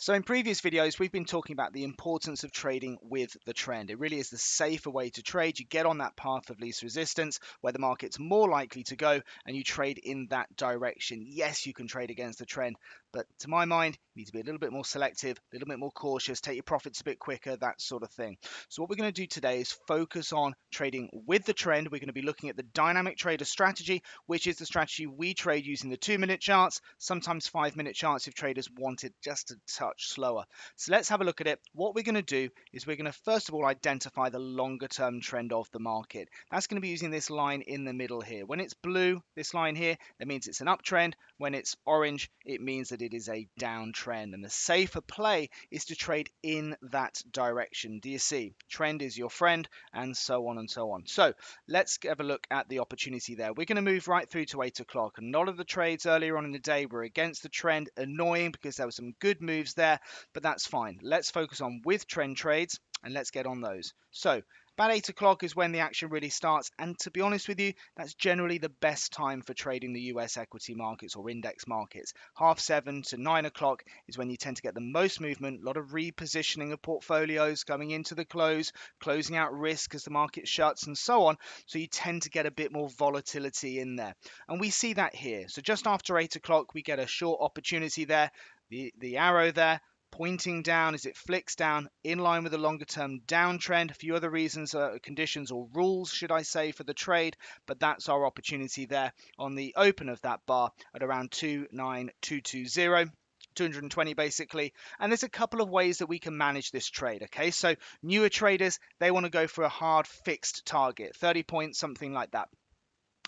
So in previous videos, we've been talking about the importance of trading with the trend. It really is the safer way to trade. You get on that path of least resistance where the market's more likely to go and you trade in that direction. Yes, you can trade against the trend, but to my mind, you need to be a little bit more selective, a little bit more cautious, take your profits a bit quicker, that sort of thing. So what we're going to do today is focus on trading with the trend. We're going to be looking at the dynamic trader strategy, which is the strategy we trade using the 2-minute charts, sometimes 5-minute charts if traders want it just a touch slower. So let's have a look at it. What we're going to do is we're going to first of all identify the longer term trend of the market. That's going to be using this line in the middle here. When it's blue, this line here, that means it's an uptrend. When it's orange, it means that it is a downtrend. And the safer play is to trade in that direction. Do you see? Trend is your friend, and so on and so on. So let's have a look at the opportunity there. We're going to move right through to 8 o'clock. And a lot of the trades earlier on in the day were against the trend. Annoying because there were some good moves there, but that's fine. Let's focus on with trend trades and let's get on those. So about 8 o'clock is when the action really starts, and to be honest with you, that's generally the best time for trading the US equity markets or index markets. 7:30 to 9 o'clock is when you tend to get the most movement, a lot of repositioning of portfolios coming into the close, closing out risk as the market shuts and so on, so you tend to get a bit more volatility in there. And we see that here. So just after 8 o'clock, we get a short opportunity there, the arrow there, pointing down as it flicks down in line with the longer term downtrend. A few other reasons, conditions or rules, should I say, for the trade, but that's our opportunity there on the open of that bar at around 29220. 220 basically, and there's a couple of ways that we can manage this trade. Okay, so newer traders, they want to go for a hard fixed target, 30 points, something like that.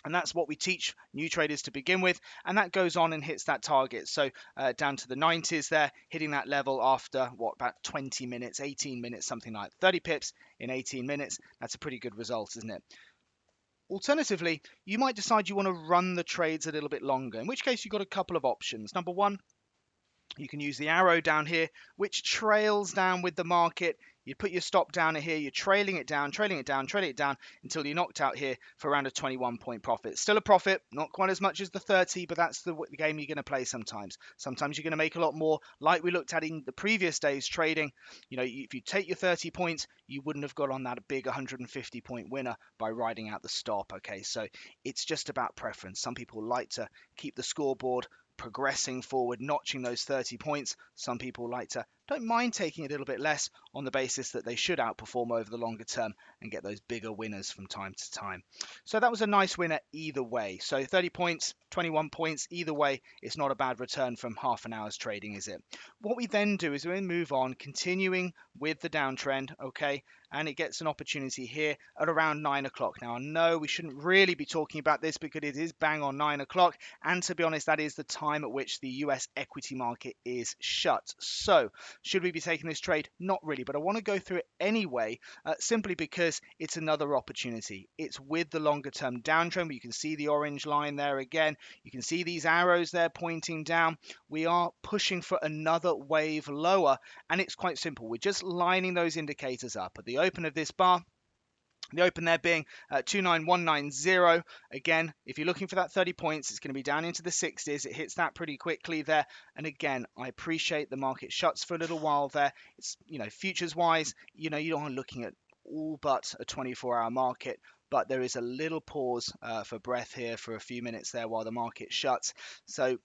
And that's what we teach new traders to begin with. And that goes on and hits that target. So down to the 90s there, hitting that level after, about 20 minutes, 18 minutes, something like 30 pips in 18 minutes. That's a pretty good result, isn't it? Alternatively, you might decide you want to run the trades a little bit longer, in which case you've got a couple of options. Number one, you can use the arrow down here, which trails down with the market. You put your stop down here, you're trailing it down, trailing it down, trailing it down until you're knocked out here for around a 21-point profit. Still a profit, not quite as much as the 30, but that's the game you're going to play sometimes. Sometimes you're going to make a lot more, like we looked at in the previous days trading. You know, if you take your 30 points, you wouldn't have got on that big 150-point winner by riding out the stop. Okay, so it's just about preference. Some people like to keep the scoreboard progressing forward, notching those 30 points. Some people don't mind taking a little bit less on the basis that they should outperform over the longer term and get those bigger winners from time to time. So that was a nice winner either way. So 30 points, 21 points, either way, it's not a bad return from half an hour's trading, is it? What we then do is we move on, continuing with the downtrend, okay? And it gets an opportunity here at around 9 o'clock. Now, I know we shouldn't really be talking about this because it is bang on 9 o'clock. And to be honest, that is the time at which the US equity market is shut. So should we be taking this trade? Not really, but I want to go through it anyway, simply because it's another opportunity. It's with the longer term downtrend, but you can see the orange line there again. You can see these arrows there pointing down. We are pushing for another wave lower, and it's quite simple. We're just lining those indicators up at the open of this bar. The open there being 29190. Again, if you're looking for that 30 points, it's going to be down into the 60s. It hits that pretty quickly there. And again, I appreciate the market shuts for a little while there. It's, futures wise, you don't looking at all but a 24-hour market. But there is a little pause for breath here for a few minutes there while the market shuts. So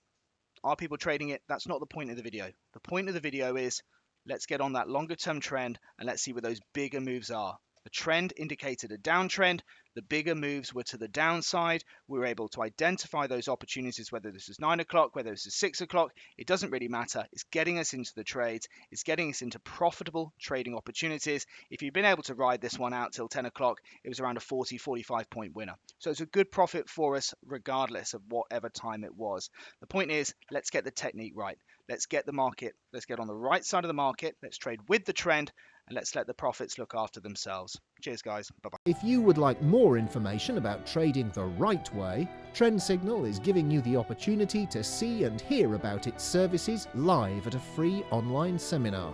are people trading it? That's not the point of the video. The point of the video is let's get on that longer term trend and let's see where those bigger moves are. The trend indicated a downtrend. The bigger moves were to the downside. We were able to identify those opportunities, whether this is 9 o'clock, whether this is 6 o'clock. It doesn't really matter. It's getting us into the trades. It's getting us into profitable trading opportunities. If you've been able to ride this one out till 10 o'clock, it was around a 45 point winner. So it's a good profit for us regardless of whatever time it was. The point is, let's get the technique right. Let's get the market. Let's get on the right side of the market. Let's trade with the trend. And let's let the profits look after themselves. Cheers, guys. Bye-bye. If you would like more information about trading the right way, Trend Signal is giving you the opportunity to see and hear about its services live at a free online seminar.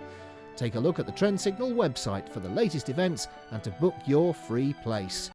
Take a look at the Trend Signal website for the latest events and to book your free place.